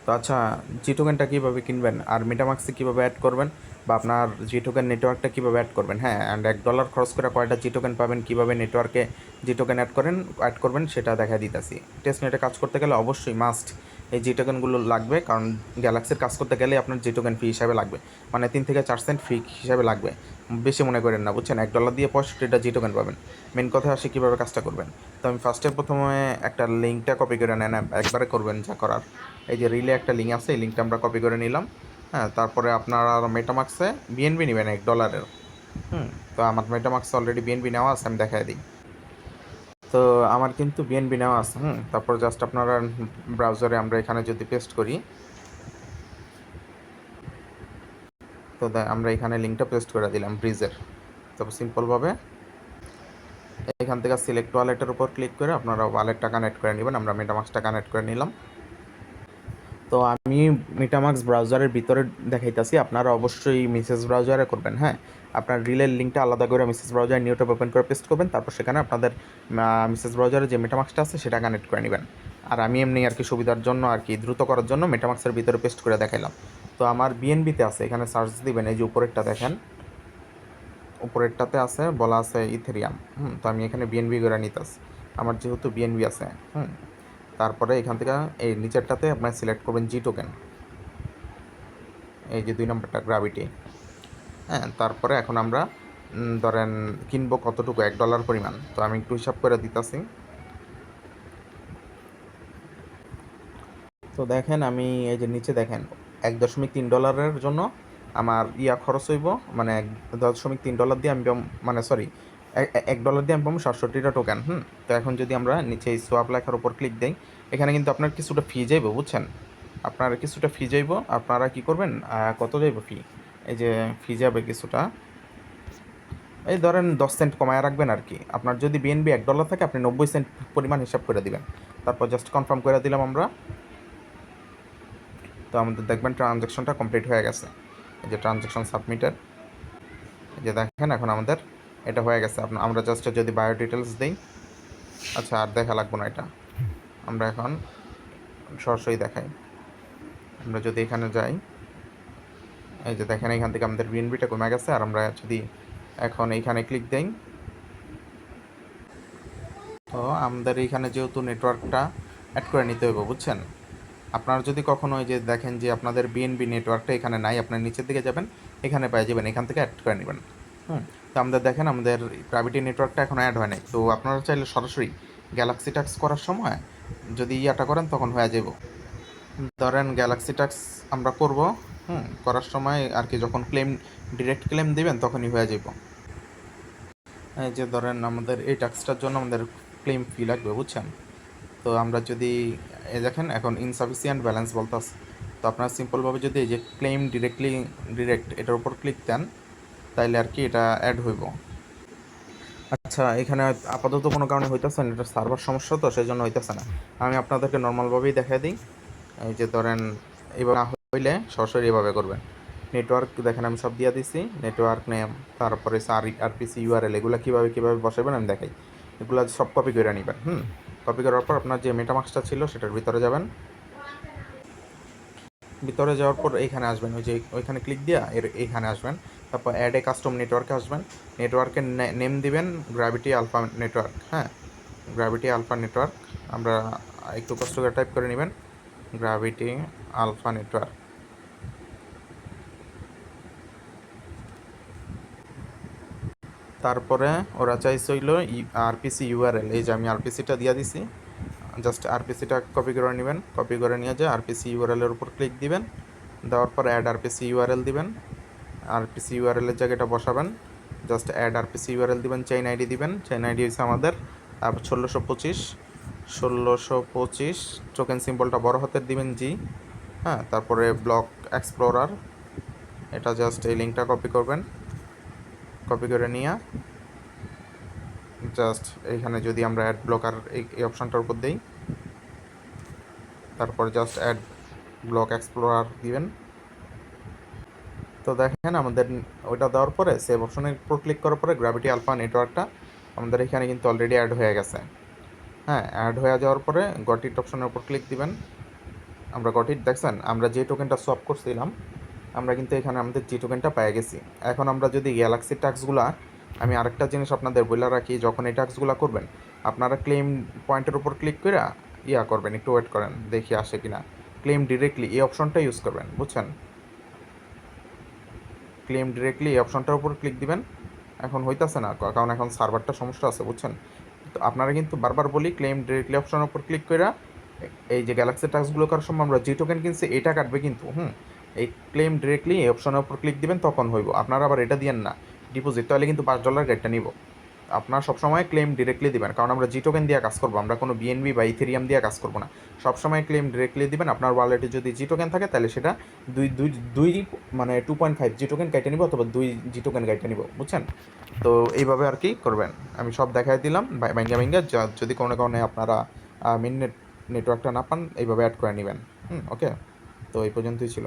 তো আচ্ছা, জি টোকেনটা কীভাবে কিনবেন আর মেটামাক্সে কীভাবে অ্যাড করবেন বা আপনার জি টোকেন নেটওয়ার্কটা কীভাবে অ্যাড করবেন, হ্যাঁ, অ্যান্ড $1 খরচ করে কয়টা জি টোকেন পাবেন, কীভাবে নেটওয়ার্কে জি টোকেন অ্যাড করবেন সেটা দেখা দিতেছি। টেস্টনেটে কাজ করতে গেলে অবশ্যই মাস্ট এই জি টোকেনগুলো লাগবে, কারণ গ্যালাক্সির কাজ করতে গেলে আপনার জি টোকেন ফি হিসাবে লাগবে, মানে 3 থেকে 4 সেন্ট ফি হিসাবে লাগবে। বেশি মনে করেন না, বুঝছেন, $1 দিয়ে 65টা জি টোকেন পাবেন। মেন কথা আসে কীভাবে কাজটা করবেন। তো আমি প্রথমে একটা লিঙ্কটা কপি করে নেন, একবারে করবেন যা করার। এই যে রিলে একটা লিঙ্ক আছে, এই লিঙ্কটা আমরা কপি করে নিলাম। হ্যাঁ, তারপরে আপনারা মেটামাক্সে বিএনবি নেবেন $1। তো আমার মেটামাক্সে অলরেডি বিএনবি নেওয়া আছে, আমি দেখাই দিই। তো আমার কিন্তু বিএনবি নেওয়া আছে। তারপর জাস্ট আপনারা ব্রাউজারে আমরা এখানে যদি পেস্ট করি, তো আমরা এখানে লিঙ্কটা পেস্ট করে দিলাম ব্রিজের। তারপর সিম্পলভাবে এখান থেকে সিলেক্ট ওয়ালেটের উপর ক্লিক করে আপনারা ওয়ালেটটা কানেক্ট করে নেবেন। আমরা মেটামাক্সটা কানেক্ট করে নিলাম। তো আমি মেটামাক্স ব্রাউজারের ভিতরে দেখাইতেছি, আপনারা অবশ্যই মেসেজ ব্রাউজারে করবেন। হ্যাঁ, আপনার রিলের লিঙ্কটা আলাদা করে message browser new tab open করে পেস্ট করবেন, তারপর সেখানে আপনাদের মেসেজ ব্রাউজারে যে মেটামাক্সটা আছে সেটা কানেক্ট করে নেবেন। আর আমি এমনি আর কি সুবিধার জন্য আর কি দ্রুত করার জন্য মেটামাক্সের ভিতরে পেস্ট করে দেখাইলাম। তো আমার বিএনবিতে আছে, এখানে সার্চ দিবেন, এই যে উপরেরটা দেখেন, উপরেরটাতে আছে বলা আছে ইথেরিয়াম। তো আমি এখানে বিএনবি করে নিতেছি, আমার যেহেতু বিএনবি আছে। তারপরে এখান থেকে এই নিচেরটাতে আপনার সিলেক্ট করবেন জি টোকেন, এই যে 2 নম্বরটা গ্র্যাভিটি। হ্যাঁ, তারপরে এখন আমরা ধরেন কিনবো কতটুকু, $1 পরিমাণ। তো আমি একটু হিসাব করে দিতেছি। তো দেখেন, আমি এই যে নিচে দেখেন $1.3 জন্য আমার খরচ হইব, মানে $1.3 দিয়ে আমি মানে সরি, $1 দিয়ে আমি পাবো 67টা টোকেন। তো এখন যদি আমরা নিচে এই সোয়াপ লেখার উপর ক্লিক দিই, এখানে কিন্তু আপনার কিছুটা ফি যাইব, বুঝছেন, আপনার কিছুটা ফি যাইব। আপনারা কি করবেন, কত যাইব ফি, এই যে ফি যাবে কিছুটা, এই ধরেন 10 সেন্ট কমায় রাখবেন আর কি। আপনার যদি বিএনবি $1 থাকে, আপনি 90 সেন্ট পরিমাণ হিসাব করে দিবেন। তারপর জাস্ট কনফার্ম করে দিলাম আমরা। তো আমাদের দেখবেন ট্রানজ্যাকশনটা কমপ্লিট হয়ে গেছে, এই যে ট্রানজ্যাকশন সাবমিটেড। এই যে দেখেন এখন আমাদের এটা হয়ে গেছে। আমরা জাস্ট যদি বায়ো ডিটেলস দিই, আচ্ছা আর দেখা লাগবে না এটা, আমরা এখন সরাসরি দেখাই। আমরা যদি এখানে যাই, এই যে দেখেন এখান থেকে আমাদের বিএনবিটা কমে গেছে। আর আমরা যদি এখন এইখানে ক্লিক দিই, তো আমাদের এইখানে যেহেতু নেটওয়ার্কটা অ্যাড করে নিতে হবে, বুঝছেন। আপনারা যদি কখনো ওই যে দেখেন যে আপনাদের বিএনবি নেটওয়ার্কটা এখানে নাই, আপনার নিচের দিকে যাবেন, এখানে পেয়ে যাবেন, এখান থেকে অ্যাড করে নেবেন। তো আমাদের দেখেন আমাদের গ্র্যাভিটি নেটওয়ার্কটা এখন অ্যাড হয় নাই। তো আপনারা চাইলে সরাসরি গ্যালাক্সি টাক্স করার সময় যদি করেন তখন হয়ে যাব। ধরেন গ্যালাক্সি টাক্স আমরা করব, করার সময় আর কি যখন ডিরেক্ট ক্লেম দিবেন তখনই হয়ে যাব। এই যে ধরেন আমাদের এই টাক্সটার জন্য আমাদের ক্লেম ফি লাগবে, বুঝছেন। তো আমরা যদি দেখেন এখন ইনসাফিসিয়েন্ট ব্যালেন্স বলতেছে, তো আপনারা সিম্পলভাবে যদি এই যে ক্লেম ডিরেক্ট এটার উপর ক্লিক দেন, তাইলে আর কি এটা অ্যাড হইব। আচ্ছা, এখানে আপাতত কোনো কারণে হইতেছে না, এটা সার্ভার সমস্যা, তো সেই জন্য হইতেছে না। আমি আপনাদেরকে নর্মালভাবেই দেখাই দিই। এই যে ধরেন এবার না হইলে সরাসরি এভাবে করবেন। নেটওয়ার্ক দেখেন আমি সব দিয়ে দিছি, নেটওয়ার্ক নেম, তারপরে আরপিসি ইউআরএল, এগুলো কীভাবে বসাবেন আমি দেখাই। এগুলো সব কপি করে নেবেন। কপি করার পর আপনার যে মেটামাক্সটা ছিল সেটার ভিতরে যাবেন। ভিতরে যাওয়ার পর এইখানে আসবেন, ওই যে ওইখানে ক্লিক দিয়ে এইখানে আসবেন। তারপর অ্যাড এ কাস্টম নেটওয়ার্কে আসবেন। নেটওয়ার্কের নেম দিবেন গ্র্যাভিটি আলফা নেটওয়ার্ক। হ্যাঁ, গ্র্যাভিটি আলফা নেটওয়ার্ক। আমরা একটু কষ্ট করে টাইপ করে নেবেন, গ্র্যাভিটি আলফা নেটওয়ার্ক। তারপরে ওরা চাইছে হইল আরপিসি ইউআরএল, এই যে আমি আরপিসিটা দিয়ে দিছি। জাস্ট আরপিসিটা কপি করে নেবেন, কপি করে নিয়ে যে আরপিসি ইউআরএলের উপর ক্লিক দিবেন। দেওয়ার পর অ্যাড আরপিসি ইউআরএল দিবেন, আরপিসি ইউআরএলের জায়গাটা বসাবেন। জাস্ট অ্যাড আরপিসি ইউআরএল দিবেন, চেইন আইডি দিবেন। চেইন আইডি হচ্ছে আমাদের 1625 টোকেন সিম্বলটা বড় হাতের দিবেন জি। হ্যাঁ, তারপরে ব্লক এক্সপ্লোরার, এটা জাস্ট এই লিঙ্কটা কপি করবেন। কপি করে নিয়ে জাস্ট এইখানে যদি আমরা অ্যাড ব্লকার এই অপশানটার উপর দিই, তারপর জাস্ট অ্যাড ব্লক এক্সপ্লোরার দিবেন। তো দেখেন আমাদের ওইটা দেওয়ার পরে সেভ অপশনের উপর ক্লিক করার পরে গ্র্যাভিটি আলফা নেটওয়ার্কটা আমাদের এখানে কিন্তু অলরেডি অ্যাড হয়ে গেছে। হ্যাঁ, অ্যাড হয়ে যাওয়ার পরে গট ইট অপশনের উপর ক্লিক দিবেন। আমরা গট ইট, দেখছেন আমরা যে টোকেনটা সোয়াপ করছিলাম আমরা কিন্তু এখানে আমাদের জি টোকেনটা পেয়ে গেছি। এখন আমরা যদি গ্যালাক্সি টাস্কগুলা, আমি আরেকটা জিনিস আপনাদের বলে রাখি, যখন এই টাস্কগুলো করবেন আপনারা ক্লেম পয়েন্টের উপর ক্লিক করে ইয়া করবেন, একটু ওয়েট করেন দেখি আসে কিনা। ক্লেম ডিরেক্টলি এই অপশনটা ইউজ করবেন, বুঝছেন? ক্লেম ডিরেক্টলি এই অপশনটার উপর ক্লিক দিবেন। এখন হইতাছে না কারণ এখন সার্ভারটা সমস্যা আছে, বুঝছেন? তো আপনারা কিন্তু বারবার বলি ক্লেম ডিরেক্টলি অপশনের উপর ক্লিক করে এই যে গ্যালাক্সি টাস্কগুলো করার সময় আমরা যে টোকেন কিনছি এটা কাটবে কিন্তু এই ক্লেম ডিরেক্টলি এই অপশনের উপর ক্লিক দিবেন তখন হইব। আপনারা আবার এটা দিয়েন না ডিপোজিট, তাহলে কিন্তু $5 গেটটা নিব। আপনারা সবসময় ক্লেম ডিরেক্টলি দিবেন, কারণ আমরা জি টোকেন দিয়ে কাজ করবো, আমরা কোনো বিএনবি বা ইথেরিয়াম দিয়ে কাজ করবো না। সবসময় ক্লেম ডিরেক্টলি দিবেন। আপনার ওয়ালেটে যদি জি টোকেন থাকে তাহলে সেটা দুই দুই দুই মানে 2.5 জি টোকেন কেটে নিব অথবা 2 জি টোকেন কেটে নিব, বুঝছেন? তো এইভাবে আর কি করবেন, আমি সব দেখাই দিলাম ব্যাঙ্গা ব্যাঙ্গা। যদি কোনো কারণে আপনারা মিন নেটওয়ার্কটা না পান এইভাবে অ্যাড করে নেবেন। ওকে, তো এই পর্যন্তই ছিল।